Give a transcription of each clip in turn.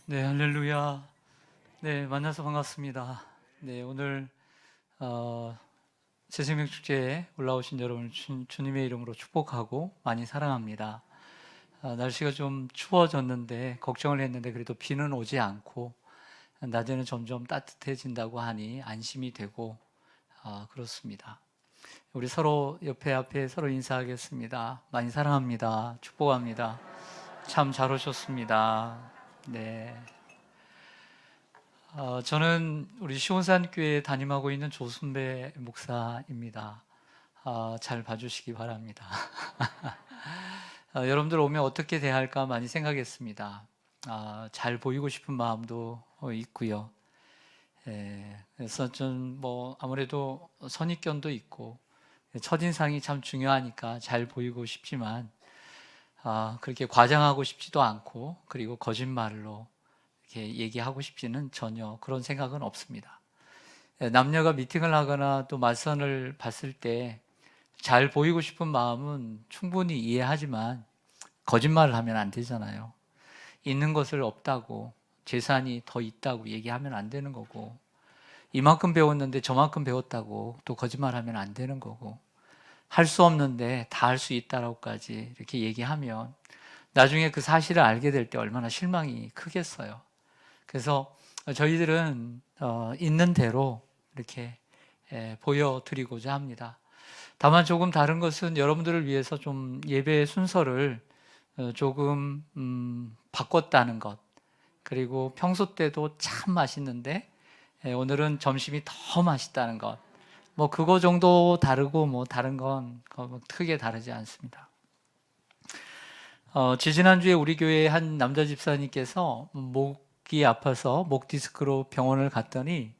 네, 할렐루야. 네, 만나서 반갑습니다. 네, 오늘 새생명 축제에 올라오신 여러분 주님의 이름으로 축복하고 많이 사랑합니다. 날씨가 좀 추워졌는데 걱정을 했는데 그래도 비는 오지 않고 낮에는 점점 따뜻해진다고 하니 안심이 되고 그렇습니다. 우리 서로 옆에 앞에 서로 인사하겠습니다. 많이 사랑합니다. 축복합니다. 참 잘 오셨습니다. 네. 저는 우리 시온산교회에 담임하고 있는 조순배 목사입니다. 잘 봐주시기 바랍니다. 여러분들 오면 어떻게 대할까 많이 생각했습니다. 잘 보이고 싶은 마음도 있고요. 그래서 좀 아무래도 선입견도 있고 첫인상이 참 중요하니까 잘 보이고 싶지만 그렇게 과장하고 싶지도 않고 그리고 거짓말로 이렇게 얘기하고 싶지는 전혀 그런 생각은 없습니다. 남녀가 미팅을 하거나 또 맞선을 봤을 때 잘 보이고 싶은 마음은 충분히 이해하지만 거짓말을 하면 안 되잖아요. 있는 것을 없다고, 재산이 더 있다고 얘기하면 안 되는 거고, 이만큼 배웠는데 저만큼 배웠다고 또 거짓말하면 안 되는 거고, 할 수 없는데 다 할 수 있다라고까지 이렇게 얘기하면 나중에 그 사실을 알게 될 때 얼마나 실망이 크겠어요. 그래서 저희들은 있는 대로 이렇게 보여드리고자 합니다. 다만 조금 다른 것은 여러분들을 위해서 좀 예배의 순서를 조금 바꿨다는 것. 그리고 평소 때도 참 맛있는데 오늘은 점심이 더 맛있다는 것. 그거 정도 다르고 다른 건 크게 다르지 않습니다. 지지난주에 우리 교회 한 남자 집사님께서 목이 아파서 목 디스크로 병원을 갔더니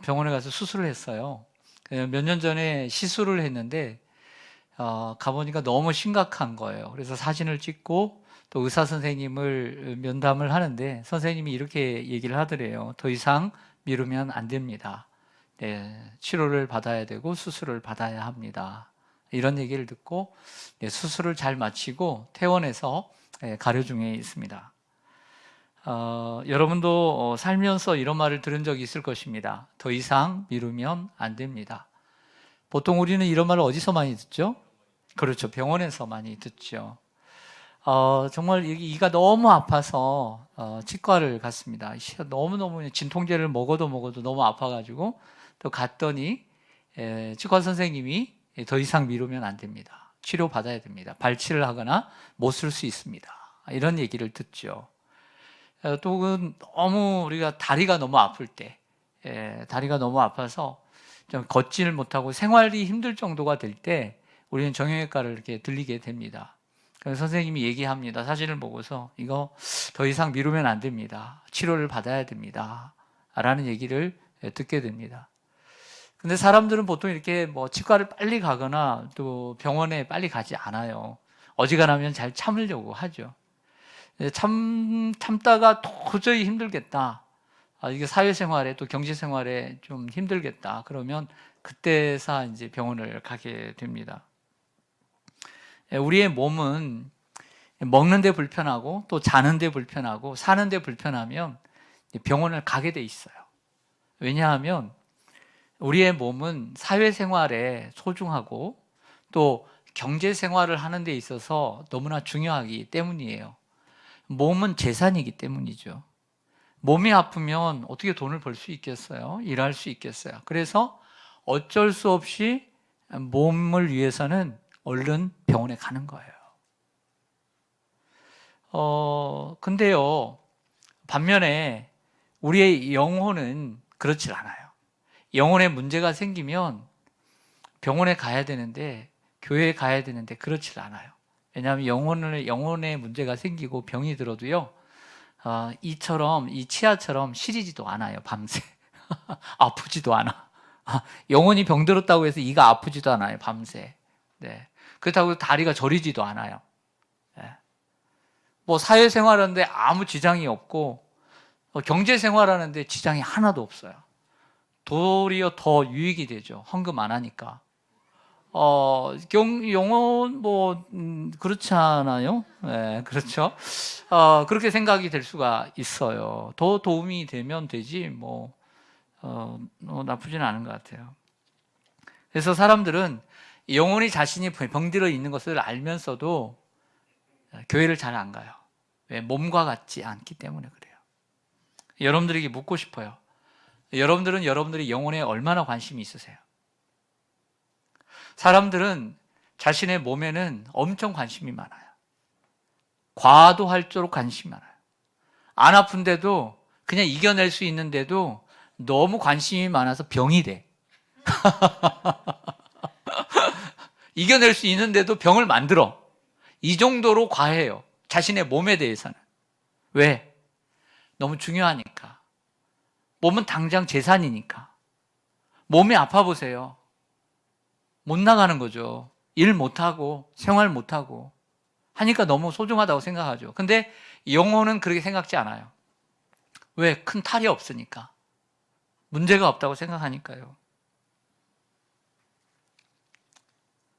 병원에 가서 수술을 했어요. 몇 년 전에 시술을 했는데 가보니까 너무 심각한 거예요. 그래서 사진을 찍고 또 의사 선생님을 면담을 하는데 선생님이 이렇게 얘기를 하더래요. 더 이상 미루면 안 됩니다. 네, 치료를 받아야 되고 수술을 받아야 합니다. 이런 얘기를 듣고 수술을 잘 마치고 퇴원해서 가려 중에 있습니다. 여러분도 살면서 이런 말을 들은 적이 있을 것입니다. 더 이상 미루면 안 됩니다. 보통 우리는 이런 말을 어디서 많이 듣죠? 그렇죠. 병원에서 많이 듣죠. 정말 이가 너무 아파서 치과를 갔습니다. 너무너무 진통제를 먹어도 너무 아파가지고 또 갔더니 치과 선생님이 더 이상 미루면 안 됩니다. 치료 받아야 됩니다. 발치를 하거나 못 쓸 수 있습니다. 이런 얘기를 듣죠. 또 너무 우리가 다리가 너무 아플 때, 다리가 너무 아파서 좀 걷지를 못하고 생활이 힘들 정도가 될 때 우리는 정형외과를 이렇게 들리게 됩니다. 그래서 선생님이 얘기합니다. 사진을 보고서 이거 더 이상 미루면 안 됩니다. 치료를 받아야 됩니다. 라는 얘기를 듣게 됩니다. 근데 사람들은 보통 이렇게 치과를 빨리 가거나 또 병원에 빨리 가지 않아요. 어지간하면 잘 참으려고 하죠. 참다가 도저히 힘들겠다. 이게 사회생활에 또 경제생활에 좀 힘들겠다. 그러면 그때서 이제 병원을 가게 됩니다. 우리의 몸은 먹는데 불편하고 또 자는데 불편하고 사는데 불편하면 병원을 가게 돼 있어요. 왜냐하면 우리의 몸은 사회생활에 소중하고 또 경제생활을 하는 데 있어서 너무나 중요하기 때문이에요. 몸은 재산이기 때문이죠. 몸이 아프면 어떻게 돈을 벌 수 있겠어요? 일할 수 있겠어요? 그래서 어쩔 수 없이 몸을 위해서는 얼른 병원에 가는 거예요. 근데요, 반면에 우리의 영혼은 그렇지 않아요. 영혼에 문제가 생기면 병원에 가야 되는데, 교회에 가야 되는데 그렇지 않아요. 왜냐하면 영혼에 문제가 생기고 병이 들어도요, 이 치아처럼 시리지도 않아요, 밤새. 아프지도 않아. 영혼이 병들었다고 해서 이가 아프지도 않아요, 밤새. 네. 그렇다고 다리가 저리지도 않아요. 네. 사회생활하는데 아무 지장이 없고, 경제생활하는데 지장이 하나도 없어요. 도리어 더 유익이 되죠. 헌금 안 하니까. 영혼 그렇지 않아요? 네, 그렇죠. 그렇게 생각이 될 수가 있어요. 더 도움이 되면 되지 나쁘지는 않은 것 같아요. 그래서 사람들은 영혼이 자신이 병들어 있는 것을 알면서도 교회를 잘 안 가요. 왜? 몸과 같지 않기 때문에 그래요. 여러분들에게 묻고 싶어요. 여러분들은 여러분들의 영혼에 얼마나 관심이 있으세요? 사람들은 자신의 몸에는 엄청 관심이 많아요. 과도할 정도로 관심이 많아요. 안 아픈데도 그냥 이겨낼 수 있는데도 너무 관심이 많아서 병이 돼. 이겨낼 수 있는데도 병을 만들어. 이 정도로 과해요. 자신의 몸에 대해서는. 왜? 너무 중요하니까. 몸은 당장 재산이니까. 몸이 아파 보세요. 못 나가는 거죠. 일 못하고 생활 못하고 하니까 너무 소중하다고 생각하죠. 근데 영혼은 그렇게 생각지 않아요. 왜? 큰 탈이 없으니까. 문제가 없다고 생각하니까요.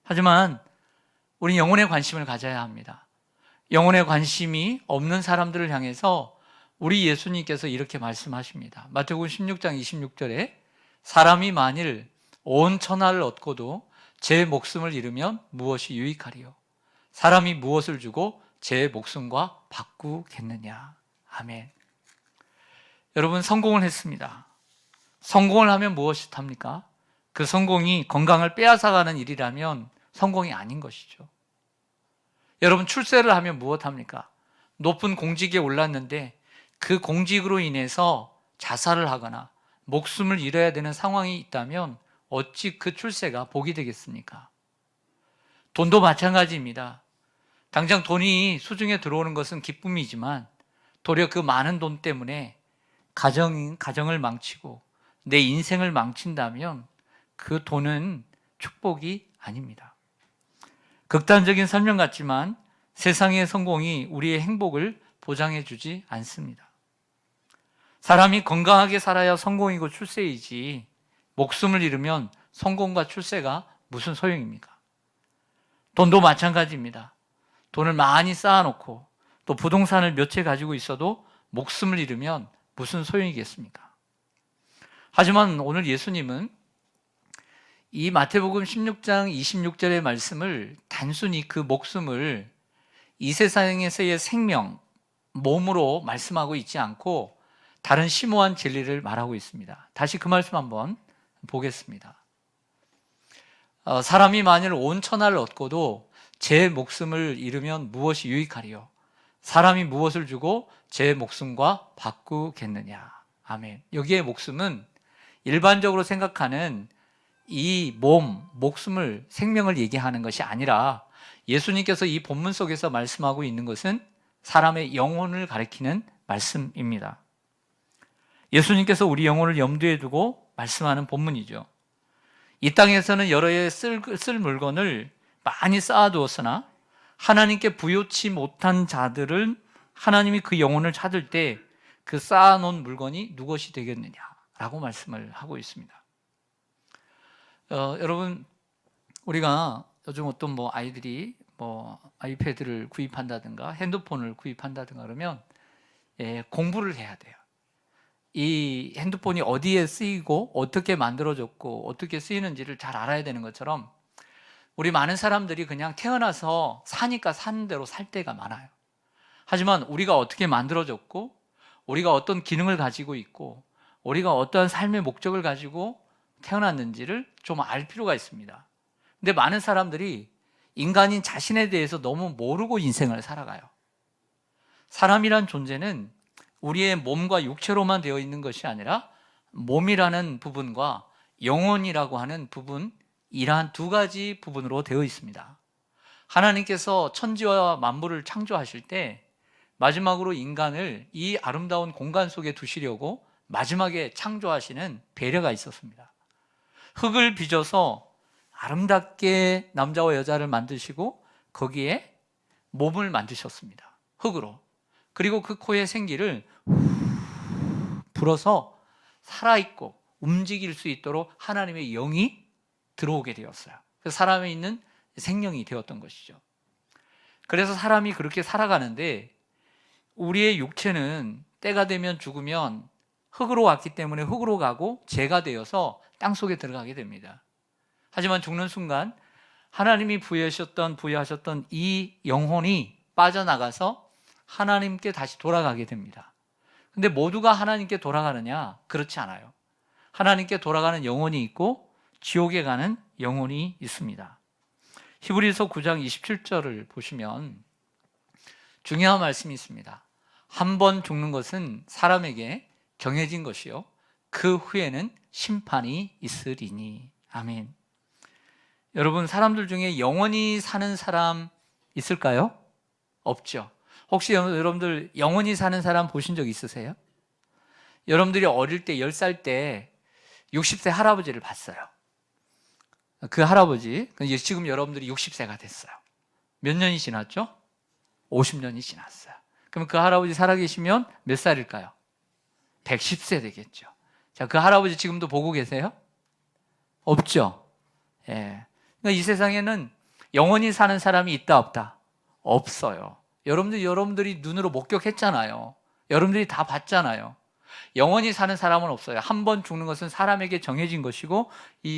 하지만 우리 영혼에 관심을 가져야 합니다. 영혼에 관심이 없는 사람들을 향해서 우리 예수님께서 이렇게 말씀하십니다. 마태복음 16장 26절에 사람이 만일 온 천하를 얻고도 제 목숨을 잃으면 무엇이 유익하리요? 사람이 무엇을 주고 제 목숨과 바꾸겠느냐? 아멘. 여러분, 성공을 했습니다. 성공을 하면 무엇이 합니까? 그 성공이 건강을 빼앗아가는 일이라면 성공이 아닌 것이죠. 여러분, 출세를 하면 무엇합니까? 높은 공직에 올랐는데 그 공직으로 인해서 자살을 하거나 목숨을 잃어야 되는 상황이 있다면 어찌 그 출세가 복이 되겠습니까? 돈도 마찬가지입니다. 당장 돈이 수중에 들어오는 것은 기쁨이지만 도리어 그 많은 돈 때문에 가정을 망치고 내 인생을 망친다면 그 돈은 축복이 아닙니다. 극단적인 설명 같지만 세상의 성공이 우리의 행복을 보장해 주지 않습니다. 사람이 건강하게 살아야 성공이고 출세이지 목숨을 잃으면 성공과 출세가 무슨 소용입니까? 돈도 마찬가지입니다. 돈을 많이 쌓아놓고 또 부동산을 몇 채 가지고 있어도 목숨을 잃으면 무슨 소용이겠습니까? 하지만 오늘 예수님은 이 마태복음 16장 26절의 말씀을 단순히 그 목숨을 이 세상에서의 생명, 몸으로 말씀하고 있지 않고 다른 심오한 진리를 말하고 있습니다. 다시 그 말씀 한번 보겠습니다. 사람이 만일 온 천하를 얻고도 제 목숨을 잃으면 무엇이 유익하리요? 사람이 무엇을 주고 제 목숨과 바꾸겠느냐? 아멘. 여기에 목숨은 일반적으로 생각하는 이 목숨을, 생명을 얘기하는 것이 아니라 예수님께서 이 본문 속에서 말씀하고 있는 것은 사람의 영혼을 가리키는 말씀입니다. 예수님께서 우리 영혼을 염두에 두고 말씀하는 본문이죠. 이 땅에서는 여러 해 쓸 물건을 많이 쌓아두었으나 하나님께 부요치 못한 자들은 하나님이 그 영혼을 찾을 때 그 쌓아놓은 물건이 무엇이 되겠느냐라고 말씀을 하고 있습니다. 여러분, 우리가 요즘 어떤 아이들이 아이패드를 구입한다든가 핸드폰을 구입한다든가 그러면 공부를 해야 돼요. 이 핸드폰이 어디에 쓰이고 어떻게 만들어졌고 어떻게 쓰이는지를 잘 알아야 되는 것처럼 우리 많은 사람들이 그냥 태어나서 사니까 사는 대로 살 때가 많아요. 하지만 우리가 어떻게 만들어졌고 우리가 어떤 기능을 가지고 있고 우리가 어떠한 삶의 목적을 가지고 태어났는지를 좀 알 필요가 있습니다. 근데 많은 사람들이 인간인 자신에 대해서 너무 모르고 인생을 살아가요. 사람이란 존재는 우리의 몸과 육체로만 되어 있는 것이 아니라 몸이라는 부분과 영혼이라고 하는 부분, 이러한 두 가지 부분으로 되어 있습니다. 하나님께서 천지와 만물을 창조하실 때 마지막으로 인간을 이 아름다운 공간 속에 두시려고 마지막에 창조하시는 배려가 있었습니다. 흙을 빚어서 아름답게 남자와 여자를 만드시고 거기에 몸을 만드셨습니다. 흙으로. 그리고 그 코에 생기를 불어서 살아있고 움직일 수 있도록 하나님의 영이 들어오게 되었어요. 그 사람에 있는 생명이 되었던 것이죠. 그래서 사람이 그렇게 살아가는데 우리의 육체는 때가 되면 죽으면 흙으로 왔기 때문에 흙으로 가고 재가 되어서 땅속에 들어가게 됩니다. 하지만 죽는 순간 하나님이 부여하셨던 이 영혼이 빠져나가서 하나님께 다시 돌아가게 됩니다. 근데 모두가 하나님께 돌아가느냐? 그렇지 않아요. 하나님께 돌아가는 영혼이 있고 지옥에 가는 영혼이 있습니다. 히브리서 9장 27절을 보시면 중요한 말씀이 있습니다. 한 번 죽는 것은 사람에게 정해진 것이요 그 후에는 심판이 있으리니. 아멘. 여러분, 사람들 중에 영원히 사는 사람 있을까요? 없죠. 혹시 여러분들 영원히 사는 사람 보신 적 있으세요? 여러분들이 어릴 때 10살 때 60세 할아버지를 봤어요. 그 할아버지, 지금 여러분들이 60세가 됐어요. 몇 년이 지났죠? 50년이 지났어요. 그럼 그 할아버지 살아계시면 몇 살일까요? 110세 되겠죠. 자, 그 할아버지 지금도 보고 계세요? 없죠? 예. 그러니까 이 세상에는 영원히 사는 사람이 있다, 없다? 없어요. 여러분들이 눈으로 목격했잖아요. 여러분들이 다 봤잖아요. 영원히 사는 사람은 없어요. 한 번 죽는 것은 사람에게 정해진 것이고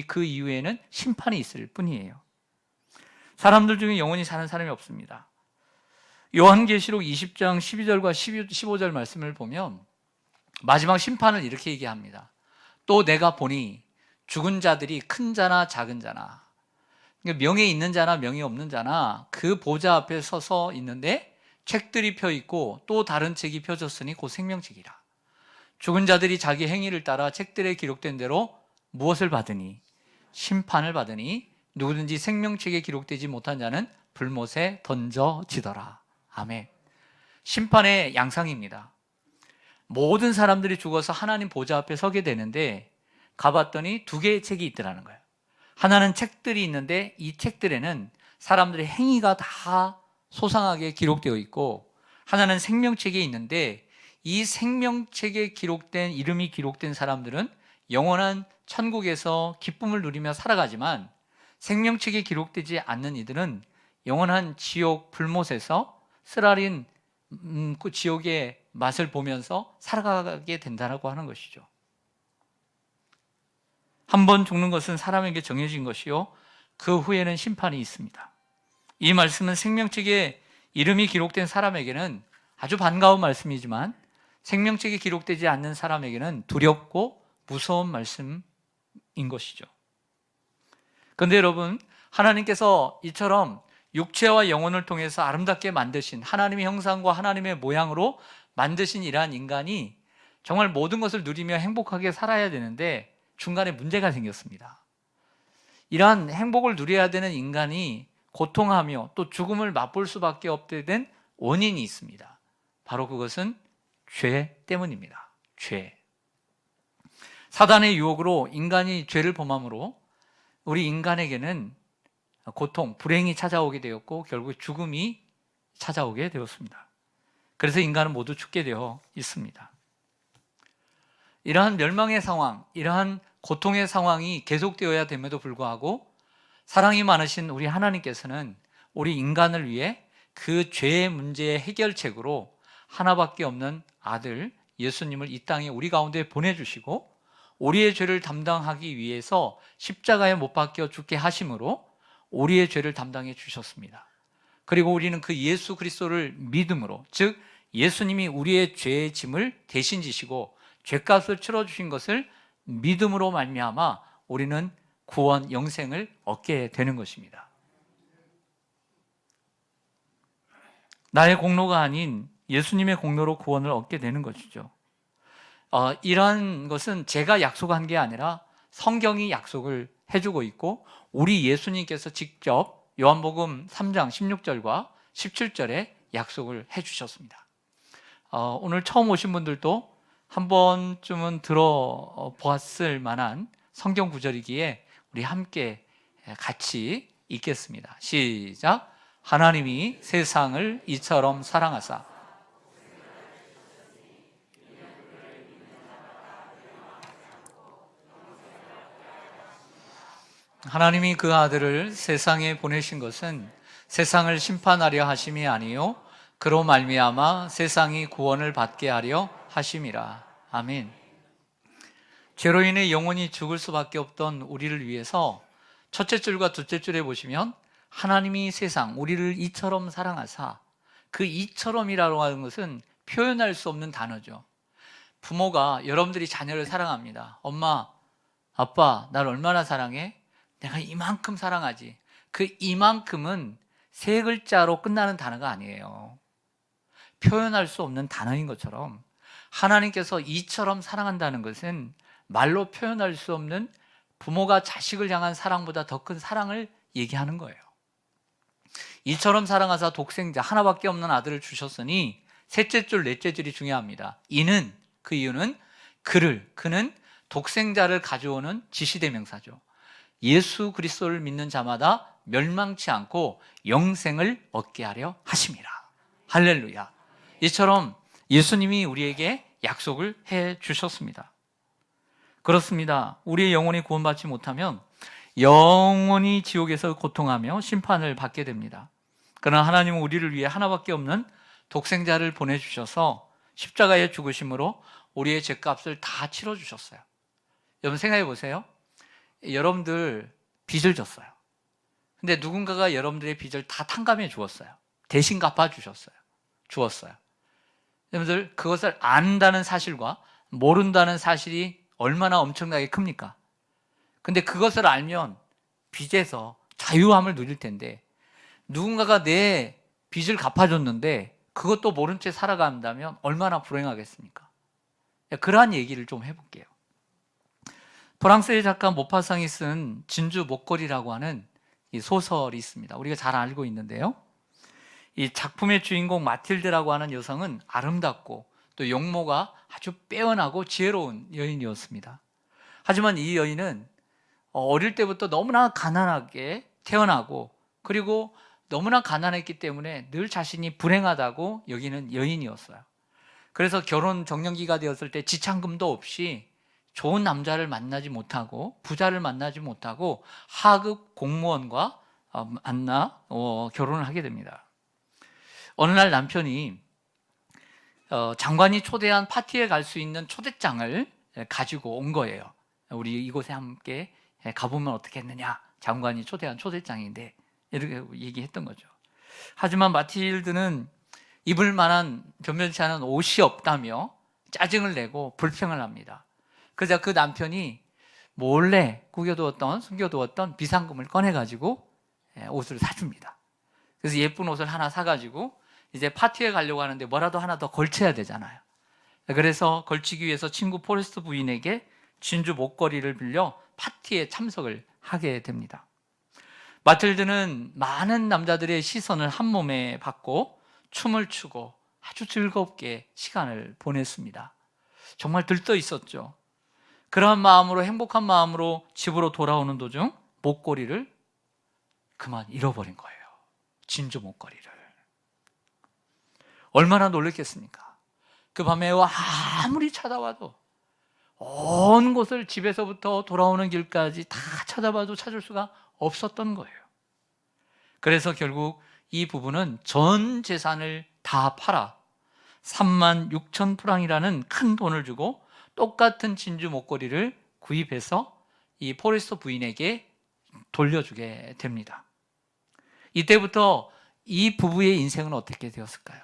그 이후에는 심판이 있을 뿐이에요. 사람들 중에 영원히 사는 사람이 없습니다. 요한계시록 20장 12절과 15절 말씀을 보면 마지막 심판을 이렇게 얘기합니다. 또 내가 보니 죽은 자들이 큰 자나 작은 자나, 명예 있는 자나 명예 없는 자나 그 보좌 앞에 서서 있는데 책들이 펴 있고 또 다른 책이 펴졌으니 곧 생명책이라. 죽은 자들이 자기 행위를 따라 책들에 기록된 대로 무엇을 받으니? 심판을 받으니 누구든지 생명책에 기록되지 못한 자는 불못에 던져지더라. 아멘. 심판의 양상입니다. 모든 사람들이 죽어서 하나님 보좌 앞에 서게 되는데 가봤더니 두 개의 책이 있더라는 거예요. 하나는 책들이 있는데 이 책들에는 사람들의 행위가 다 소상하게 기록되어 있고, 하나는 생명책에 있는데 이 생명책에 이름이 기록된 사람들은 영원한 천국에서 기쁨을 누리며 살아가지만, 생명책에 기록되지 않는 이들은 영원한 지옥 불못에서 쓰라린 그 지옥의 맛을 보면서 살아가게 된다고 하는 것이죠. 한 번 죽는 것은 사람에게 정해진 것이요 그 후에는 심판이 있습니다. 이 말씀은 생명책에 이름이 기록된 사람에게는 아주 반가운 말씀이지만 생명책에 기록되지 않는 사람에게는 두렵고 무서운 말씀인 것이죠. 그런데 여러분, 하나님께서 이처럼 육체와 영혼을 통해서 아름답게 만드신, 하나님의 형상과 하나님의 모양으로 만드신 이러한 인간이 정말 모든 것을 누리며 행복하게 살아야 되는데 중간에 문제가 생겼습니다. 이러한 행복을 누려야 되는 인간이 고통하며 또 죽음을 맛볼 수밖에 없게 된 원인이 있습니다. 바로 그것은 죄 때문입니다. 죄. 사단의 유혹으로 인간이 죄를 범함으로 우리 인간에게는 고통, 불행이 찾아오게 되었고 결국 죽음이 찾아오게 되었습니다. 그래서 인간은 모두 죽게 되어 있습니다. 이러한 멸망의 상황, 이러한 고통의 상황이 계속되어야 됨에도 불구하고 사랑이 많으신 우리 하나님께서는 우리 인간을 위해 그 죄의 문제의 해결책으로 하나밖에 없는 아들 예수님을 이 땅에 우리 가운데 보내주시고 우리의 죄를 담당하기 위해서 십자가에 못 박혀 죽게 하심으로 우리의 죄를 담당해 주셨습니다. 그리고 우리는 그 예수 그리스도를 믿음으로, 즉 예수님이 우리의 죄의 짐을 대신 지시고 죄값을 치러주신 것을 믿음으로 말미암아 우리는 구원, 영생을 얻게 되는 것입니다. 나의 공로가 아닌 예수님의 공로로 구원을 얻게 되는 것이죠. 이러한 것은 제가 약속한 게 아니라 성경이 약속을 해주고 있고 우리 예수님께서 직접 요한복음 3장 16절과 17절에 약속을 해주셨습니다. 오늘 처음 오신 분들도 한 번쯤은 들어보았을 만한 성경 구절이기에 우리 함께 같이 읽겠습니다. 시작. 하나님이 세상을 이처럼 사랑하사 하나님이 그 아들을 세상에 보내신 것은 세상을 심판하려 하심이 아니요 그로 말미암아 세상이 구원을 받게 하려 하심이라. 아멘. 죄로 인해 영원히 죽을 수밖에 없던 우리를 위해서 첫째 줄과 둘째 줄에 보시면 하나님이 세상 우리를 이처럼 사랑하사, 그 이처럼이라고 하는 것은 표현할 수 없는 단어죠. 부모가 여러분들이 자녀를 사랑합니다. 엄마, 아빠, 날 얼마나 사랑해? 내가 이만큼 사랑하지. 그 이만큼은 세 글자로 끝나는 단어가 아니에요. 표현할 수 없는 단어인 것처럼 하나님께서 이처럼 사랑한다는 것은 말로 표현할 수 없는 부모가 자식을 향한 사랑보다 더 큰 사랑을 얘기하는 거예요. 이처럼 사랑하사 독생자 하나밖에 없는 아들을 주셨으니, 셋째 줄 넷째 줄이 중요합니다. 이는, 그 이유는 그는 독생자를 가져오는 지시대명사죠. 예수 그리스도를 믿는 자마다 멸망치 않고 영생을 얻게 하려 하심이라. 할렐루야. 이처럼 예수님이 우리에게 약속을 해 주셨습니다. 그렇습니다. 우리의 영혼이 구원받지 못하면 영원히 지옥에서 고통하며 심판을 받게 됩니다. 그러나 하나님은 우리를 위해 하나밖에 없는 독생자를 보내주셔서 십자가의 죽으심으로 우리의 죄값을 다 치러주셨어요. 여러분 생각해 보세요. 여러분들 빚을 졌어요. 근데 누군가가 여러분들의 빚을 다 탕감해 주었어요. 대신 갚아주셨어요. 주었어요. 여러분들 그것을 안다는 사실과 모른다는 사실이 얼마나 엄청나게 큽니까? 근데 그것을 알면 빚에서 자유함을 누릴 텐데, 누군가가 내 빚을 갚아줬는데 그것도 모른 채 살아간다면 얼마나 불행하겠습니까? 그러한 얘기를 좀 해볼게요. 프랑스의 작가 모파상이 쓴 진주 목걸이라고 하는 이 소설이 있습니다. 우리가 잘 알고 있는데요. 이 작품의 주인공 마틸드라고 하는 여성은 아름답고 또 용모가 아주 빼어나고 지혜로운 여인이었습니다. 하지만 이 여인은 어릴 때부터 너무나 가난하게 태어나고, 그리고 너무나 가난했기 때문에 늘 자신이 불행하다고 여기는 여인이었어요. 그래서 결혼 정년기가 되었을 때 지참금도 없이 좋은 남자를 만나지 못하고 부자를 만나지 못하고 하급 공무원과 만나 결혼을 하게 됩니다. 어느 날 남편이 장관이 초대한 파티에 갈 수 있는 초대장을 가지고 온 거예요. 우리 이곳에 함께 가보면 어떻겠느냐, 장관이 초대한 초대장인데, 이렇게 얘기했던 거죠. 하지만 마틸드는 입을 만한 변변치 않은 옷이 없다며 짜증을 내고 불평을 합니다. 그러자 그 남편이 몰래 숨겨두었던 비상금을 꺼내가지고 옷을 사줍니다. 그래서 예쁜 옷을 하나 사가지고 이제 파티에 가려고 하는데 뭐라도 하나 더 걸쳐야 되잖아요. 그래서 걸치기 위해서 친구 포레스트 부인에게 진주 목걸이를 빌려 파티에 참석을 하게 됩니다. 마틸드는 많은 남자들의 시선을 한 몸에 받고 춤을 추고 아주 즐겁게 시간을 보냈습니다. 정말 들떠 있었죠. 그러한 마음으로, 행복한 마음으로 집으로 돌아오는 도중 목걸이를 그만 잃어버린 거예요. 진주 목걸이를. 얼마나 놀랐겠습니까? 그 밤에 아무리 찾아와도 온 곳을, 집에서부터 돌아오는 길까지 다 찾아봐도 찾을 수가 없었던 거예요. 그래서 결국 이 부부는 전 재산을 다 팔아 36,000프랑이라는 큰 돈을 주고 똑같은 진주 목걸이를 구입해서 이 포레스터 부인에게 돌려주게 됩니다. 이때부터 이 부부의 인생은 어떻게 되었을까요?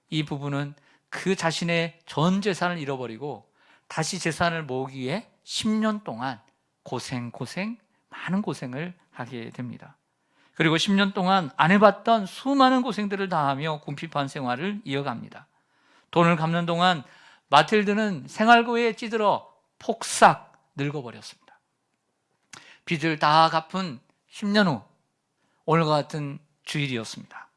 이 부부는 그 자신의 전 재산을 잃어버리고 다시 재산을 모으기 위해 10년 동안 많은 고생을 하게 됩니다. 그리고 10년 동안 안 해봤던 수많은 고생들을 다하며 궁핍한 생활을 이어갑니다. 돈을 갚는 동안 마틸드는 생활고에 찌들어 폭삭 늙어버렸습니다. 빚을 다 갚은 10년 후 오늘과 같은 주일이었습니다.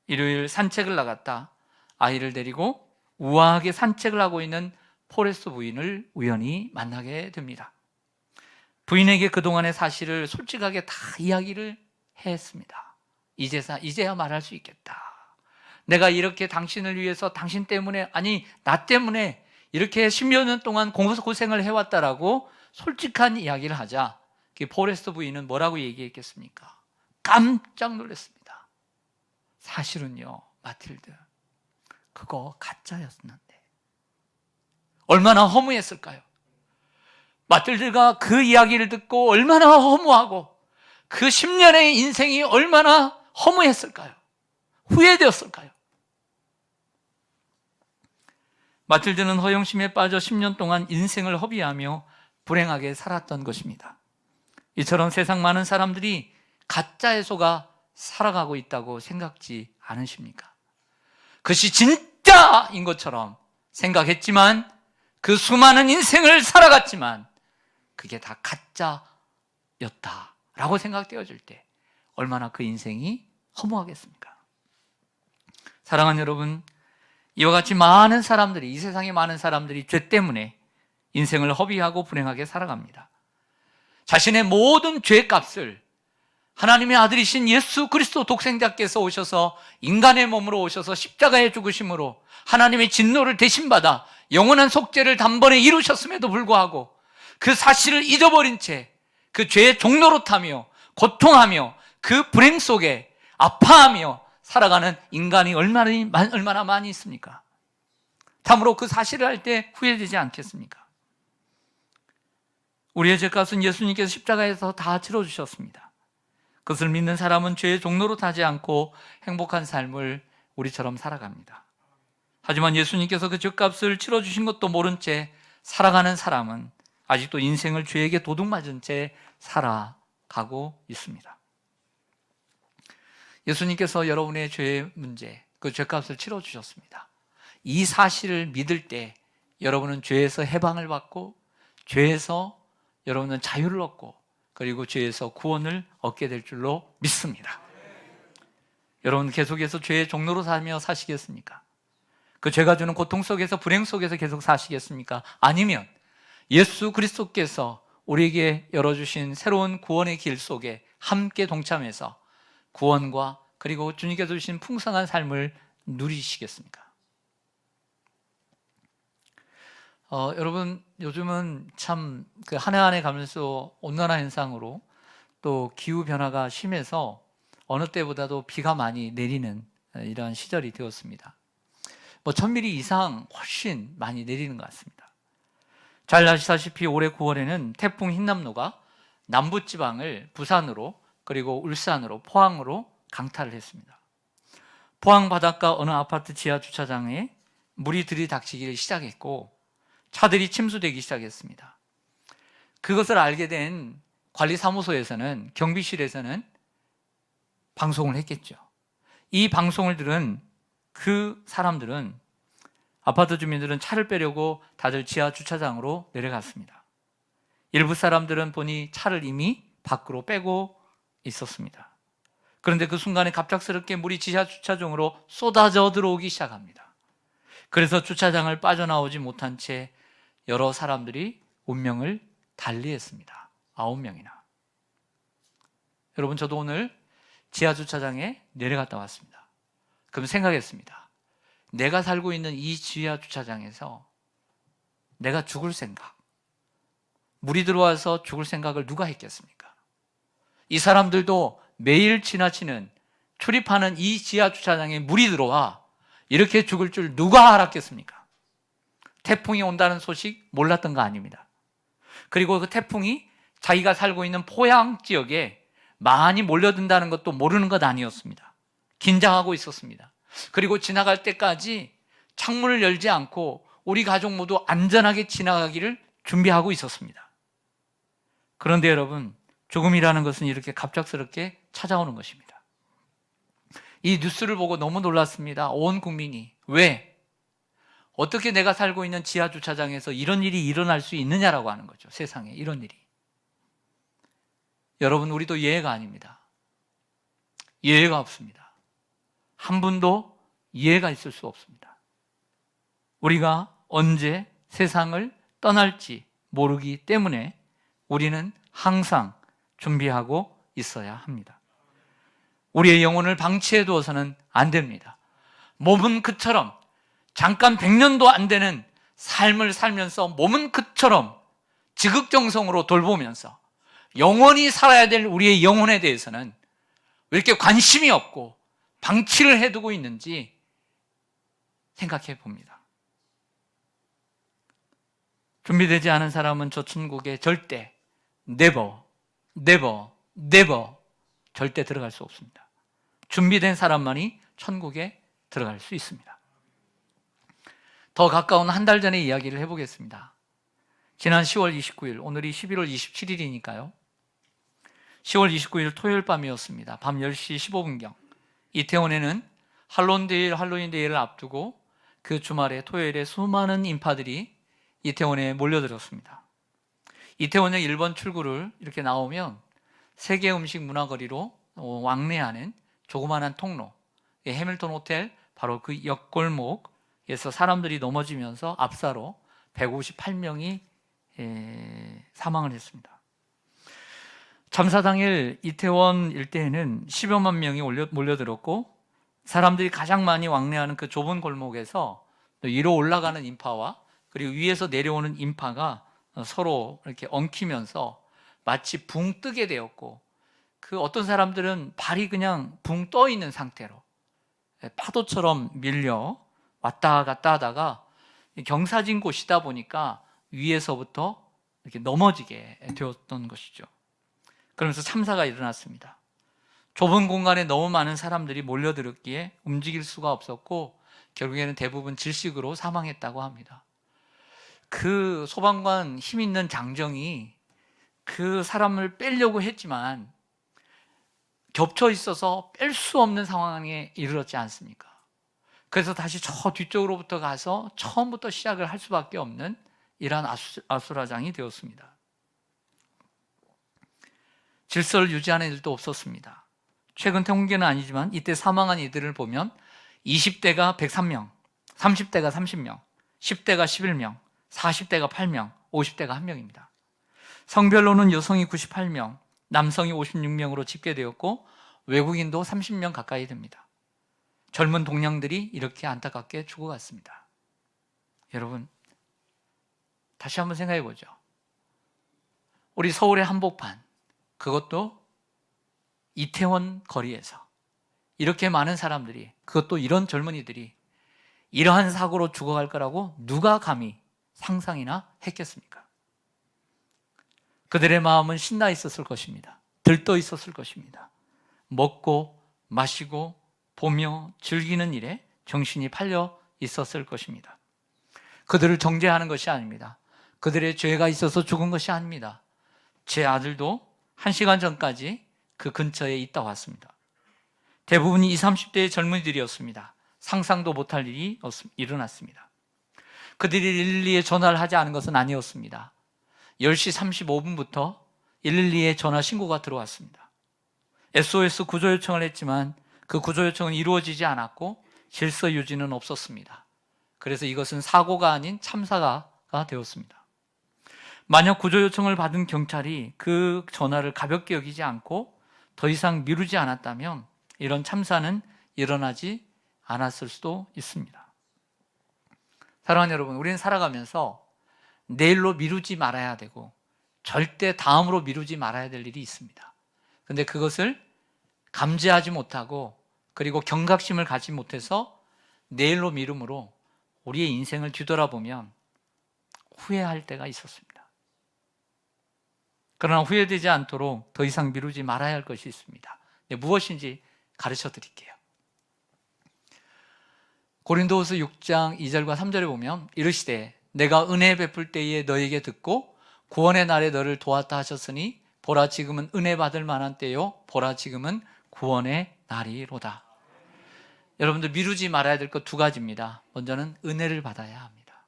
일요일 산책을 나갔다 아이를 데리고 우아하게 산책을 하고 있는 포레스트 부인을 우연히 만나게 됩니다. 부인에게 그동안의 사실을 솔직하게 다 이야기를 했습니다. 이제야 말할 수 있겠다. 내가 이렇게 당신을 위해서, 당신 때문에, 아니 나 때문에 이렇게 10여 년 동안 고생을 해왔다라고 솔직한 이야기를 하자 포레스터 부인은 뭐라고 얘기했겠습니까? 깜짝 놀랐습니다. 사실은요, 마틸드, 그거 가짜였는데. 얼마나 허무했을까요? 마틸드가 그 이야기를 듣고 얼마나 허무하고 그 10년의 인생이 얼마나 허무했을까요? 후회되었을까요? 마틸드는 허영심에 빠져 10년 동안 인생을 허비하며 불행하게 살았던 것입니다. 이처럼 세상 많은 사람들이 가짜에 속아 살아가고 있다고 생각지 않으십니까? 그것이 진짜인 것처럼 생각했지만 그 수많은 인생을 살아갔지만 그게 다 가짜였다라고 생각되어질 때 얼마나 그 인생이 허무하겠습니까? 사랑하는 여러분, 이와 같이 많은 사람들이, 이 세상에 많은 사람들이 죄 때문에 인생을 허비하고 불행하게 살아갑니다. 자신의 모든 죄값을 하나님의 아들이신 예수 그리스도 독생자께서 오셔서 인간의 몸으로 오셔서 십자가에 죽으심으로 하나님의 진노를 대신받아 영원한 속죄를 단번에 이루셨음에도 불구하고 그 사실을 잊어버린 채 그 죄의 종로로 타며 고통하며 그 불행 속에 아파하며 살아가는 인간이 얼마나 많이 있습니까? 참으로 그 사실을 알 때 후회되지 않겠습니까? 우리의 죄값은 예수님께서 십자가에서 다 치러주셨습니다. 그것을 믿는 사람은 죄의 종로로 타지 않고 행복한 삶을 우리처럼 살아갑니다. 하지만 예수님께서 그 죄값을 치러주신 것도 모른 채 살아가는 사람은 아직도 인생을 죄에게 도둑맞은 채 살아가고 있습니다. 예수님께서 여러분의 죄의 문제, 그 죄값을 치러주셨습니다. 이 사실을 믿을 때 여러분은 죄에서 해방을 받고 죄에서 여러분은 자유를 얻고 그리고 죄에서 구원을 얻게 될 줄로 믿습니다. 여러분 계속해서 죄의 종로로 살며 사시겠습니까? 그 죄가 주는 고통 속에서 불행 속에서 계속 사시겠습니까? 아니면 예수 그리스도께서 우리에게 열어주신 새로운 구원의 길 속에 함께 동참해서 구원과 그리고 주님께서 주신 풍성한 삶을 누리시겠습니까? 여러분 요즘은 참 그 한 해 한 해 가면서 온난화 현상으로 또 기후 변화가 심해서 어느 때보다도 비가 많이 내리는 이러한 시절이 되었습니다. 1000mm 이상 훨씬 많이 내리는 것 같습니다. 잘 아시다시피 올해 9월에는 태풍 흰남노가 남부지방을 부산으로 그리고 울산으로 포항으로 강타를 했습니다. 포항 바닷가 어느 아파트 지하 주차장에 물이 들이닥치기 시작했고 차들이 침수되기 시작했습니다. 그것을 알게 된 관리사무소에서는, 경비실에서는 방송을 했겠죠. 이 방송을 들은 그 사람들은, 아파트 주민들은 차를 빼려고 다들 지하 주차장으로 내려갔습니다. 일부 사람들은 보니 차를 이미 밖으로 빼고 있었습니다. 그런데 그 순간에 갑작스럽게 물이 지하 주차장으로 쏟아져 들어오기 시작합니다. 그래서 주차장을 빠져나오지 못한 채 여러 사람들이 운명을 달리했습니다. 9명이나. 여러분, 저도 오늘 지하 주차장에 내려갔다 왔습니다. 그럼 생각했습니다. 내가 살고 있는 이 지하 주차장에서 내가 죽을 생각, 물이 들어와서 죽을 생각을 누가 했겠습니까? 이 사람들도 매일 지나치는, 출입하는 이 지하 주차장에 물이 들어와 이렇게 죽을 줄 누가 알았겠습니까? 태풍이 온다는 소식 몰랐던 거 아닙니다. 그리고 그 태풍이 자기가 살고 있는 포항 지역에 많이 몰려든다는 것도 모르는 것 아니었습니다. 긴장하고 있었습니다. 그리고 지나갈 때까지 창문을 열지 않고 우리 가족 모두 안전하게 지나가기를 준비하고 있었습니다. 그런데 여러분, 죽음이라는 것은 이렇게 갑작스럽게 찾아오는 것입니다. 이 뉴스를 보고 너무 놀랐습니다. 온 국민이. 왜? 어떻게 내가 살고 있는 지하 주차장에서 이런 일이 일어날 수 있느냐라고 하는 거죠. 세상에 이런 일이. 여러분, 우리도 예외가 아닙니다. 예외가 없습니다. 한 분도 이해가 있을 수 없습니다. 우리가 언제 세상을 떠날지 모르기 때문에 우리는 항상 준비하고 있어야 합니다. 우리의 영혼을 방치해 두어서는 안 됩니다. 몸은 그처럼 잠깐 100년도 안 되는 삶을 살면서 몸은 그처럼 지극정성으로 돌보면서 영원히 살아야 될 우리의 영혼에 대해서는 왜 이렇게 관심이 없고 방치를 해두고 있는지 생각해 봅니다. 준비되지 않은 사람은 저 천국에 절대 never 절대 들어갈 수 없습니다. 준비된 사람만이 천국에 들어갈 수 있습니다. 더 가까운 한 달 전의 이야기를 해보겠습니다. 지난 10월 29일, 오늘이 11월 27일이니까요. 10월 29일 토요일 밤이었습니다. 밤 10시 15분경. 이태원에는 할로윈 데이를 앞두고 그 주말에 토요일에 수많은 인파들이 이태원에 몰려들었습니다. 이태원역 1번 출구를 이렇게 나오면 세계 음식 문화거리로 왕래하는 조그마한 통로, 해밀턴 호텔 바로 그 옆골목에서 사람들이 넘어지면서 압사로 158명이 사망을 했습니다. 참사 당일 이태원 일대에는 10여만 명이 몰려들었고 사람들이 가장 많이 왕래하는 그 좁은 골목에서 위로 올라가는 인파와 그리고 위에서 내려오는 인파가 서로 이렇게 엉키면서 마치 붕 뜨게 되었고, 그 어떤 사람들은 발이 그냥 붕 떠 있는 상태로 파도처럼 밀려 왔다 갔다 하다가 경사진 곳이다 보니까 위에서부터 이렇게 넘어지게 되었던 것이죠. 그러면서 참사가 일어났습니다. 좁은 공간에 너무 많은 사람들이 몰려들었기에 움직일 수가 없었고 결국에는 대부분 질식으로 사망했다고 합니다. 그 소방관 힘 있는 장정이 그 사람을 빼려고 했지만 겹쳐 있어서 뺄 수 없는 상황에 이르렀지 않습니까? 그래서 다시 저 뒤쪽으로부터 가서 처음부터 시작을 할 수밖에 없는 이러한 아수라장이 되었습니다. 질서를 유지하는 일도 없었습니다. 최근 통계는 아니지만 이때 사망한 이들을 보면 20대가 103명, 30대가 30명, 10대가 11명, 40대가 8명, 50대가 1명입니다. 성별로는 여성이 98명, 남성이 56명으로 집계되었고 외국인도 30명 가까이 됩니다. 젊은 동량들이 이렇게 안타깝게 죽어갔습니다. 여러분, 다시 한번 생각해 보죠. 우리 서울의 한복판, 그것도 이태원 거리에서 이렇게 많은 사람들이, 그것도 이런 젊은이들이 이러한 사고로 죽어갈 거라고 누가 감히 상상이나 했겠습니까? 그들의 마음은 신나 있었을 것입니다. 들떠 있었을 것입니다. 먹고 마시고 보며 즐기는 일에 정신이 팔려 있었을 것입니다. 그들을 정죄하는 것이 아닙니다. 그들의 죄가 있어서 죽은 것이 아닙니다. 제 아들도 1시간 전까지 그 근처에 있다 왔습니다. 대부분이 20, 30대의 젊은이들이었습니다. 상상도 못할 일이 일어났습니다. 그들이 112에 전화를 하지 않은 것은 아니었습니다. 10시 35분부터 112에 전화 신고가 들어왔습니다. SOS 구조 요청을 했지만 그 구조 요청은 이루어지지 않았고 질서 유지는 없었습니다. 그래서 이것은 사고가 아닌 참사가 되었습니다. 만약 구조 요청을 받은 경찰이 그 전화를 가볍게 여기지 않고 더 이상 미루지 않았다면 이런 참사는 일어나지 않았을 수도 있습니다. 사랑하는 여러분, 우리는 살아가면서 내일로 미루지 말아야 되고 절대 다음으로 미루지 말아야 될 일이 있습니다. 그런데 그것을 감지하지 못하고 그리고 경각심을 갖지 못해서 내일로 미룸으로 우리의 인생을 뒤돌아보면 후회할 때가 있었습니다. 그러나 후회되지 않도록 더 이상 미루지 말아야 할 것이 있습니다. 무엇인지 가르쳐 드릴게요. 고린도후서 6장 2절과 3절에 보면 이르시되 내가 은혜 베풀 때에 너에게 듣고 구원의 날에 너를 도왔다 하셨으니 보라 지금은 은혜 받을 만한 때요 보라 지금은 구원의 날이로다. 여러분들 미루지 말아야 될 것 2가지입니다. 먼저는 은혜를 받아야 합니다.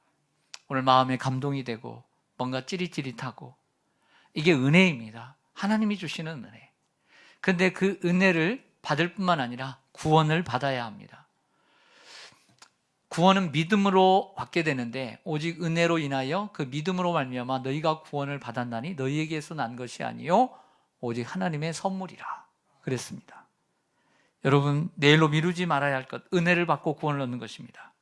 오늘 마음에 감동이 되고 뭔가 찌릿찌릿하고 이게 은혜입니다. 하나님이 주시는 은혜. 그런데 그 은혜를 받을 뿐만 아니라 구원을 받아야 합니다. 구원은 믿음으로 받게 되는데 오직 은혜로 인하여 그 믿음으로 말미암아 너희가 구원을 받았나니 너희에게서 난 것이 아니요 오직 하나님의 선물이라 그랬습니다. 여러분, 내일로 미루지 말아야 할 것, 은혜를 받고 구원을 얻는 것입니다.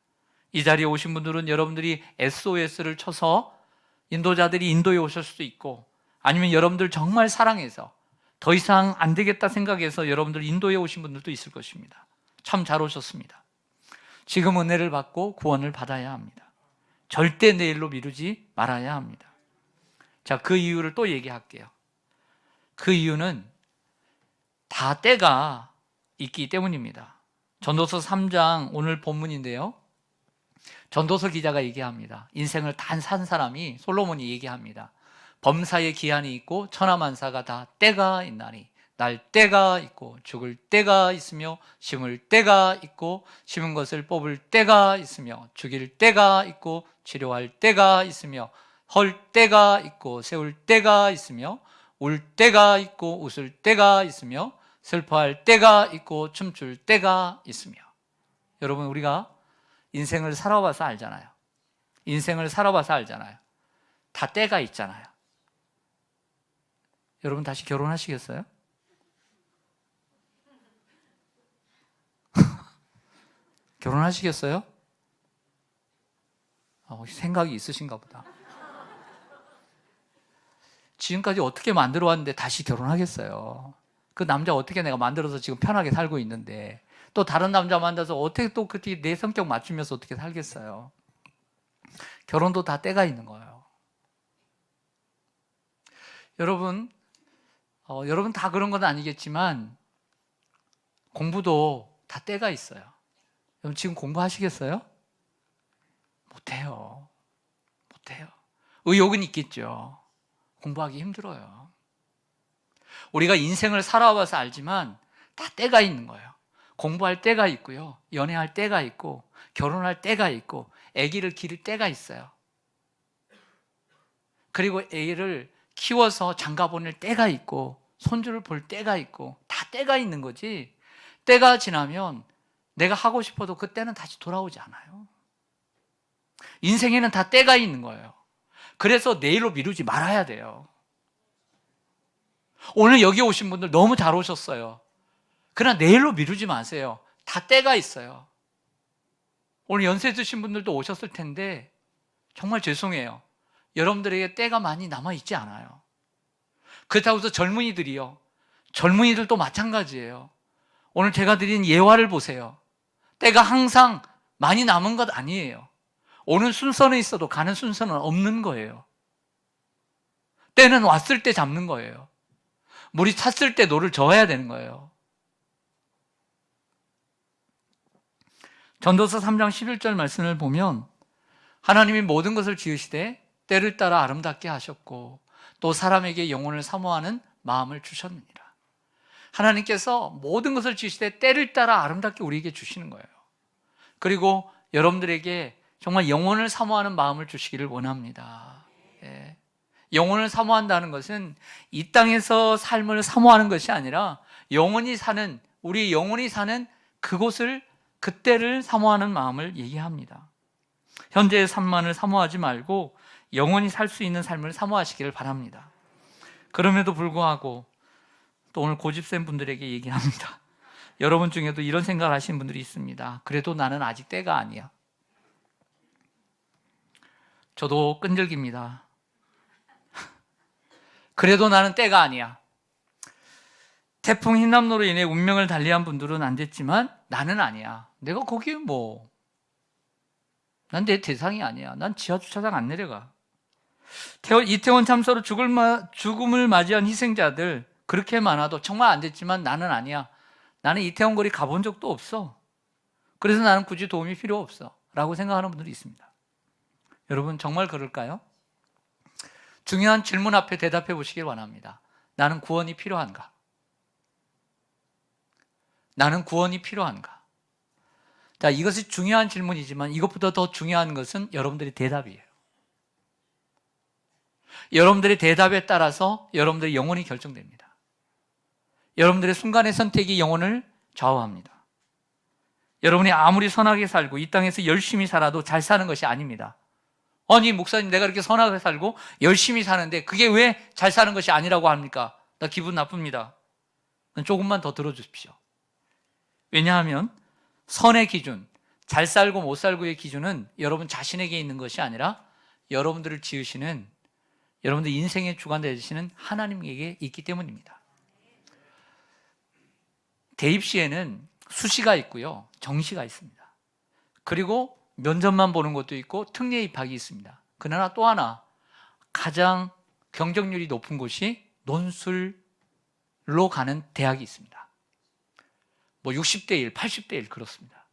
이 자리에 오신 분들은 여러분들이 SOS를 쳐서 인도자들이 인도에 오실 수도 있고 아니면 여러분들 정말 사랑해서 더 이상 안 되겠다 생각해서 여러분들 인도에 오신 분들도 있을 것입니다. 참 잘 오셨습니다. 지금 은혜를 받고 구원을 받아야 합니다. 절대 내일로 미루지 말아야 합니다. 자, 그 이유를 또 얘기할게요. 그 이유는 다 때가 있기 때문입니다. 전도서 3장 오늘 본문인데요. 전도서 기자가 얘기합니다. 인생을 단 산 사람이 솔로몬이 얘기합니다. 범사에 기한이 있고 천하만사가 다 때가 있나니 날 때가 있고 죽을 때가 있으며 심을 때가 있고 심은 것을 뽑을 때가 있으며 죽일 때가 있고 치료할 때가 있으며 헐 때가 있고 세울 때가 있으며 울 때가 있고 웃을 때가 있으며 슬퍼할 때가 있고 춤출 때가 있으며. 여러분, 우리가 인생을 살아봐서 알잖아요. 인생을 살아봐서 알잖아요. 다 때가 있잖아요. 여러분 다시 결혼하시겠어요? 결혼하시겠어요? 생각이 있으신가 보다. 지금까지 어떻게 만들어 왔는데 다시 결혼하겠어요? 그 남자 어떻게 내가 만들어서 지금 편하게 살고 있는데 또 다른 남자 만나서 어떻게 또 그렇게 내 성격 맞추면서 어떻게 살겠어요? 결혼도 다 때가 있는 거예요. 여러분, 여러분 다 그런 건 아니겠지만 공부도 다 때가 있어요. 여러분 지금 공부하시겠어요? 못해요. 못해요. 의욕은 있겠죠. 공부하기 힘들어요. 우리가 인생을 살아와서 알지만 다 때가 있는 거예요. 공부할 때가 있고요. 연애할 때가 있고 결혼할 때가 있고 아기를 기를 때가 있어요. 그리고 아기를 키워서 장가 보낼 때가 있고 손주를 볼 때가 있고 다 때가 있는 거지. 때가 지나면 내가 하고 싶어도 그 때는 다시 돌아오지 않아요. 인생에는 다 때가 있는 거예요. 그래서 내일로 미루지 말아야 돼요. 오늘 여기 오신 분들 너무 잘 오셨어요. 그러나 내일로 미루지 마세요. 다 때가 있어요. 오늘 연세 드신 분들도 오셨을 텐데 정말 죄송해요. 여러분들에게 때가 많이 남아있지 않아요. 그렇다고 해서 젊은이들이요. 젊은이들도 마찬가지예요. 오늘 제가 드린 예화를 보세요. 때가 항상 많이 남은 것 아니에요. 오는 순서는 있어도 가는 순서는 없는 거예요. 때는 왔을 때 잡는 거예요. 물이 찼을 때 노를 저어야 되는 거예요. 전도서 3장 11절 말씀을 보면 하나님이 모든 것을 지으시되 때를 따라 아름답게 하셨고 또 사람에게 영혼을 사모하는 마음을 주셨느니라. 하나님께서 모든 것을 지으시되 때를 따라 아름답게 우리에게 주시는 거예요. 그리고 여러분들에게 정말 영혼을 사모하는 마음을 주시기를 원합니다. 예. 영혼을 사모한다는 것은 이 땅에서 삶을 사모하는 것이 아니라 영원히 사는, 우리 영혼이 사는 그곳을, 그때를 사모하는 마음을 얘기합니다. 현재의 삶만을 사모하지 말고 영원히 살 수 있는 삶을 사모하시기를 바랍니다. 그럼에도 불구하고 또 오늘 고집센 분들에게 얘기합니다. 여러분 중에도 이런 생각을 하시는 분들이 있습니다. 그래도 나는 아직 때가 아니야. 저도 끈질깁니다. 그래도 나는 때가 아니야. 태풍 흰남노로 인해 운명을 달리한 분들은 안 됐지만 나는 아니야. 내가 거기에 난 내 대상이 아니야. 난 지하주차장 안 내려가. 이태원 참사로 죽음을 맞이한 희생자들 그렇게 많아도 정말 안 됐지만 나는 아니야. 나는 이태원 거리 가본 적도 없어. 그래서 나는 굳이 도움이 필요 없어 라고 생각하는 분들이 있습니다. 여러분 정말 그럴까요? 중요한 질문 앞에 대답해 보시길 원합니다. 나는 구원이 필요한가? 나는 구원이 필요한가? 자, 이것이 중요한 질문이지만 이것보다 더 중요한 것은 여러분들의 대답이에요. 여러분들의 대답에 따라서 여러분들의 영혼이 결정됩니다. 여러분들의 순간의 선택이 영혼을 좌우합니다. 여러분이 아무리 선하게 살고 이 땅에서 열심히 살아도 잘 사는 것이 아닙니다. 아니 목사님 내가 이렇게 선하게 살고 열심히 사는데 그게 왜 잘 사는 것이 아니라고 합니까? 나 기분 나쁩니다. 조금만 더 들어주십시오. 왜냐하면 선의 기준, 잘 살고 못 살고의 기준은 여러분 자신에게 있는 것이 아니라 여러분들을 지으시는 여러분들 인생의 주관 되시는 하나님에게 있기 때문입니다. 대입시에는 수시가 있고요, 정시가 있습니다. 그리고 면접만 보는 것도 있고 특례 입학이 있습니다. 그러나 또 하나 가장 경쟁률이 높은 곳이 논술로 가는 대학이 있습니다. 뭐 60대 1, 80대 1 그렇습니다.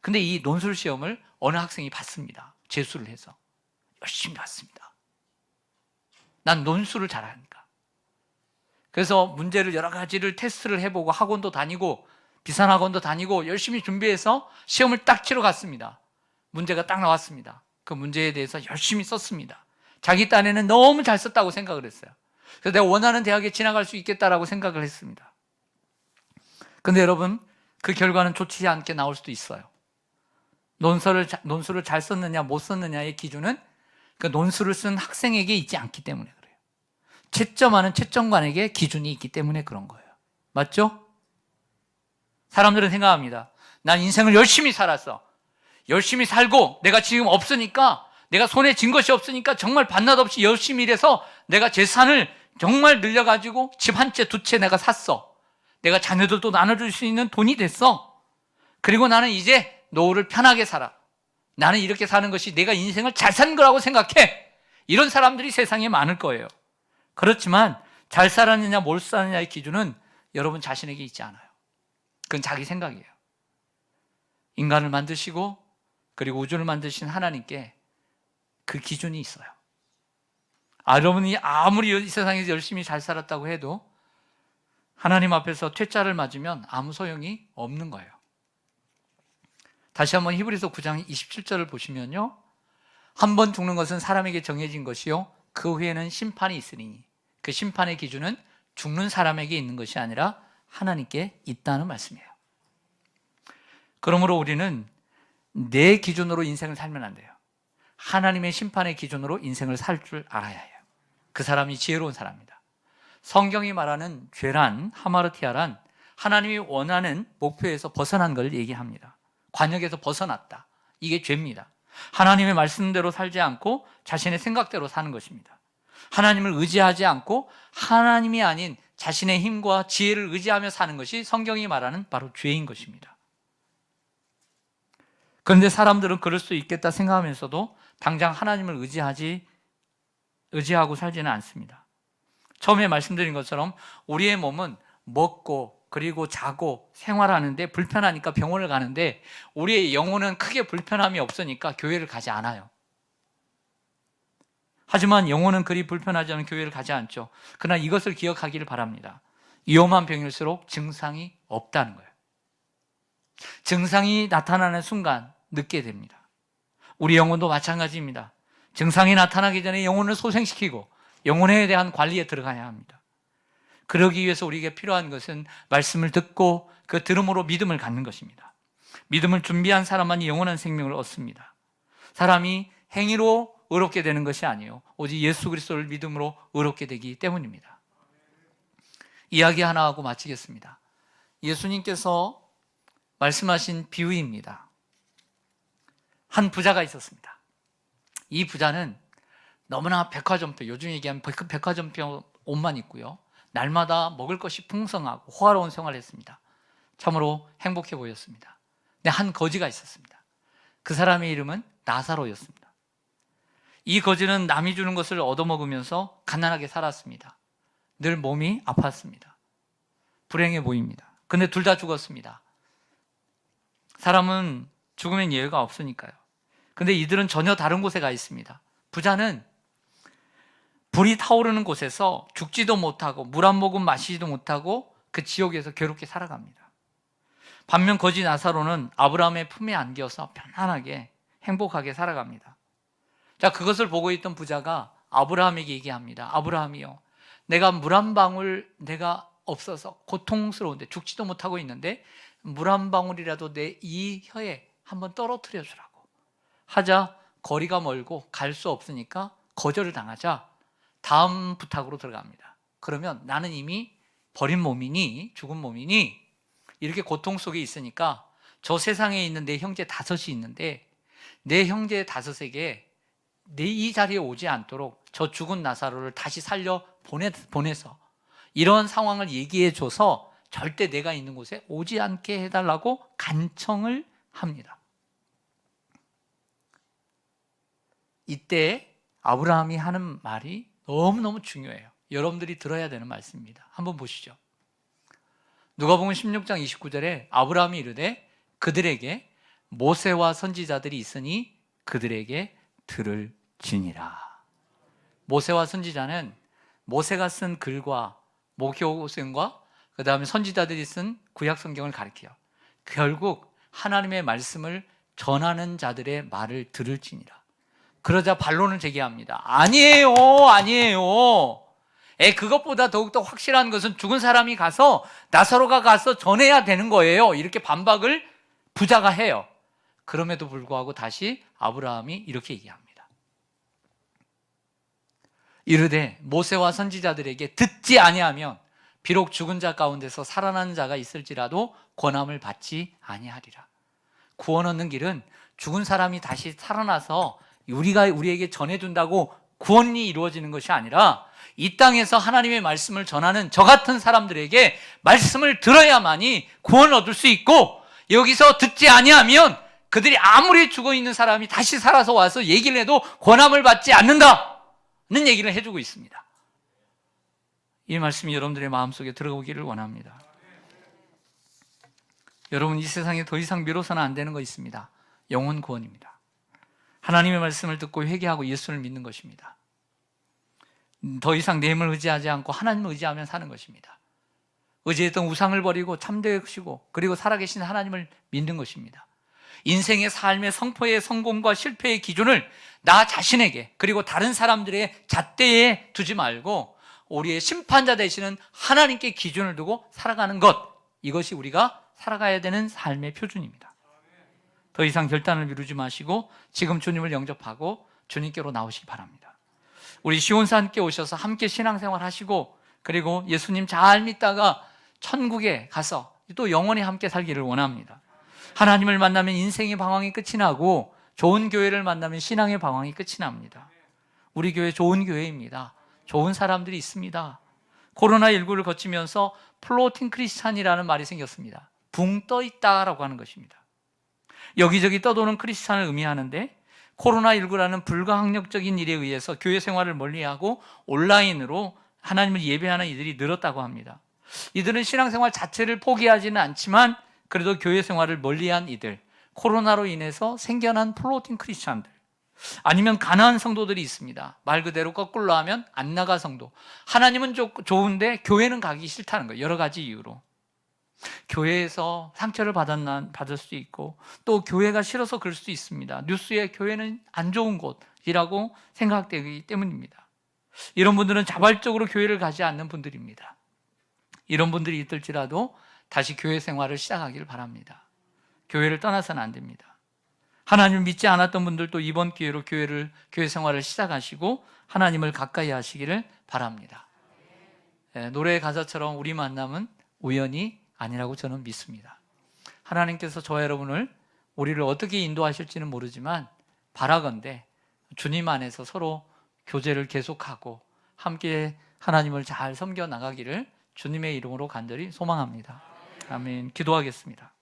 근데 이 논술 시험을 어느 학생이 봤습니다. 재수를 해서 열심히 봤습니다. 난 논술을 잘하니까. 그래서 문제를 여러 가지를 테스트를 해보고 학원도 다니고 비싼 학원도 다니고 열심히 준비해서 시험을 딱 치러 갔습니다. 문제가 딱 나왔습니다. 그 문제에 대해서 열심히 썼습니다. 자기 딴에는 너무 잘 썼다고 생각을 했어요. 그래서 내가 원하는 대학에 진학할 수 있겠다라고 생각을 했습니다. 근데 여러분, 그 결과는 좋지 않게 나올 수도 있어요. 논술을 잘 썼느냐 못 썼느냐의 기준은 그 논술을 쓴 학생에게 있지 않기 때문에 그래요. 채점하는 채점관에게 기준이 있기 때문에 그런 거예요. 맞죠? 사람들은 생각합니다. 난 인생을 열심히 살았어. 열심히 살고 내가 지금 없으니까, 내가 손에 쥔 것이 없으니까 정말 반낮 없이 열심히 일해서 내가 재산을 정말 늘려가지고 집 한 채, 두 채 내가 샀어. 내가 자녀들도 나눠줄 수 있는 돈이 됐어. 그리고 나는 이제 노후를 편하게 살아. 나는 이렇게 사는 것이 내가 인생을 잘 산 거라고 생각해. 이런 사람들이 세상에 많을 거예요. 그렇지만 잘 살았느냐 못 살았느냐의 기준은 여러분 자신에게 있지 않아요. 그건 자기 생각이에요. 인간을 만드시고 그리고 우주를 만드신 하나님께 그 기준이 있어요. 여러분이 아무리 이 세상에서 열심히 잘 살았다고 해도 하나님 앞에서 퇴짜를 맞으면 아무 소용이 없는 거예요. 다시 한번 히브리서 9장 27절을 보시면요, 한 번 죽는 것은 사람에게 정해진 것이요 그 후에는 심판이 있으니 그 심판의 기준은 죽는 사람에게 있는 것이 아니라 하나님께 있다는 말씀이에요. 그러므로 우리는 내 기준으로 인생을 살면 안 돼요. 하나님의 심판의 기준으로 인생을 살 줄 알아야 해요. 그 사람이 지혜로운 사람입니다. 성경이 말하는 죄란, 하마르티아란 하나님이 원하는 목표에서 벗어난 걸 얘기합니다. 관역에서 벗어났다. 이게 죄입니다. 하나님의 말씀대로 살지 않고 자신의 생각대로 사는 것입니다. 하나님을 의지하지 않고 하나님이 아닌 자신의 힘과 지혜를 의지하며 사는 것이 성경이 말하는 바로 죄인 것입니다. 그런데 사람들은 그럴 수 있겠다 생각하면서도 당장 하나님을 의지하고 살지는 않습니다. 처음에 말씀드린 것처럼 우리의 몸은 먹고 그리고 자고 생활하는데 불편하니까 병원을 가는데 우리의 영혼은 크게 불편함이 없으니까 교회를 가지 않아요. 하지만 영혼은 그리 불편하지 않은 교회를 가지 않죠. 그러나 이것을 기억하기를 바랍니다. 위험한 병일수록 증상이 없다는 거예요. 증상이 나타나는 순간 늦게 됩니다. 우리 영혼도 마찬가지입니다. 증상이 나타나기 전에 영혼을 소생시키고 영혼에 대한 관리에 들어가야 합니다. 그러기 위해서 우리에게 필요한 것은 말씀을 듣고 그 들음으로 믿음을 갖는 것입니다. 믿음을 준비한 사람만이 영원한 생명을 얻습니다. 사람이 행위로 의롭게 되는 것이 아니에요. 오직 예수 그리스도를 믿음으로 의롭게 되기 때문입니다. 이야기 하나 하고 마치겠습니다. 예수님께서 말씀하신 비유입니다. 한 부자가 있었습니다. 이 부자는 너무나 백화점표, 요즘 얘기하면 백화점표 옷만 입고요, 날마다 먹을 것이 풍성하고 호화로운 생활을 했습니다. 참으로 행복해 보였습니다. 근데 한 거지가 있었습니다. 그 사람의 이름은 나사로였습니다. 이 거지는 남이 주는 것을 얻어먹으면서 가난하게 살았습니다. 늘 몸이 아팠습니다. 불행해 보입니다. 근데 둘 다 죽었습니다. 사람은 죽으면 예외가 없으니까요. 근데 이들은 전혀 다른 곳에 가 있습니다. 부자는 불이 타오르는 곳에서 죽지도 못하고 물 한 모금 마시지도 못하고 그 지옥에서 괴롭게 살아갑니다. 반면 거지 나사로는 아브라함의 품에 안겨서 편안하게 행복하게 살아갑니다. 자, 그것을 보고 있던 부자가 아브라함에게 얘기합니다. 아브라함이요, 내가 물 한 방울 내가 없어서 고통스러운데 죽지도 못하고 있는데 물 한 방울이라도 내 이 혀에 한번 떨어뜨려 주라고 하자 거리가 멀고 갈 수 없으니까 거절을 당하자 다음 부탁으로 들어갑니다. 그러면 나는 이미 버린 몸이니 죽은 몸이니 이렇게 고통 속에 있으니까 저 세상에 있는 내 형제 5이 있는데 내 형제 5에게 내 이 자리에 오지 않도록 저 죽은 나사로를 다시 살려 보내서 이런 상황을 얘기해 줘서 절대 내가 있는 곳에 오지 않게 해달라고 간청을 합니다. 이때 아브라함이 하는 말이 너무너무 중요해요. 여러분들이 들어야 되는 말씀입니다. 한번 보시죠. 누가복음 16장 29절에 아브라함이 이르되 그들에게 모세와 선지자들이 있으니 그들에게 들을 지니라. 모세와 선지자는 모세가 쓴 글과 모교생과 그 다음에 선지자들이 쓴 구약 성경을 가리켜요. 결국 하나님의 말씀을 전하는 자들의 말을 들을지니라. 그러자 반론을 제기합니다. 아니에요. 그것보다 더욱더 확실한 것은 죽은 사람이 가서 나사로가 가서 전해야 되는 거예요. 이렇게 반박을 부자가 해요. 그럼에도 불구하고 다시 아브라함이 이렇게 얘기합니다. 이르되 모세와 선지자들에게 듣지 아니하면 비록 죽은 자 가운데서 살아난 자가 있을지라도 권함을 받지 아니하리라. 구원 얻는 길은 죽은 사람이 다시 살아나서 우리에게 전해준다고 구원이 이루어지는 것이 아니라 이 땅에서 하나님의 말씀을 전하는 저 같은 사람들에게 말씀을 들어야만이 구원을 얻을 수 있고, 여기서 듣지 아니하면 그들이 아무리 죽어있는 사람이 다시 살아서 와서 얘기를 해도 권함을 받지 않는다는 얘기를 해주고 있습니다. 이 말씀이 여러분들의 마음속에 들어오기를 원합니다. 여러분, 이 세상에 더 이상 미뤄서는 안 되는 거 있습니다. 영혼 구원입니다. 하나님의 말씀을 듣고 회개하고 예수를 믿는 것입니다. 더 이상 내 힘을 의지하지 않고 하나님을 의지하며 사는 것입니다. 의지했던 우상을 버리고 참되시고 그리고 살아계신 하나님을 믿는 것입니다. 인생의 삶의 성포의 성공과 실패의 기준을 나 자신에게 그리고 다른 사람들의 잣대에 두지 말고 우리의 심판자 되시는 하나님께 기준을 두고 살아가는 것, 이것이 우리가 살아가야 되는 삶의 표준입니다. 더 이상 결단을 미루지 마시고 지금 주님을 영접하고 주님께로 나오시기 바랍니다. 우리 시온산께 오셔서 함께 신앙생활 하시고 그리고 예수님 잘 믿다가 천국에 가서 또 영원히 함께 살기를 원합니다. 하나님을 만나면 인생의 방황이 끝이 나고 좋은 교회를 만나면 신앙의 방황이 끝이 납니다. 우리 교회 좋은 교회입니다. 좋은 사람들이 있습니다. 코로나19를 거치면서 플로팅 크리스찬이라는 말이 생겼습니다. 붕 떠 있다라고 하는 것입니다. 여기저기 떠도는 크리스찬을 의미하는데, 코로나19라는 불가항력적인 일에 의해서 교회 생활을 멀리하고 온라인으로 하나님을 예배하는 이들이 늘었다고 합니다. 이들은 신앙생활 자체를 포기하지는 않지만 그래도 교회 생활을 멀리한 이들, 코로나로 인해서 생겨난 플로팅 크리스찬들, 아니면 가난한 성도들이 있습니다. 말 그대로 거꾸로 하면 안 나가 성도. 하나님은 좋은데 교회는 가기 싫다는 거예요. 여러 가지 이유로. 교회에서 상처를 받을 수 있고 또 교회가 싫어서 그럴 수도 있습니다. 뉴스에 교회는 안 좋은 곳이라고 생각되기 때문입니다. 이런 분들은 자발적으로 교회를 가지 않는 분들입니다. 이런 분들이 있을지라도 다시 교회 생활을 시작하기를 바랍니다. 교회를 떠나서는 안 됩니다. 하나님을 믿지 않았던 분들도 이번 기회로 교회 생활을 시작하시고 하나님을 가까이 하시기를 바랍니다. 노래의 가사처럼 우리 만남은 우연이 아니라고 저는 믿습니다. 하나님께서 저와 여러분을, 우리를 어떻게 인도하실지는 모르지만 바라건대 주님 안에서 서로 교제를 계속하고 함께 하나님을 잘 섬겨 나가기를 주님의 이름으로 간절히 소망합니다. 아멘. 기도하겠습니다.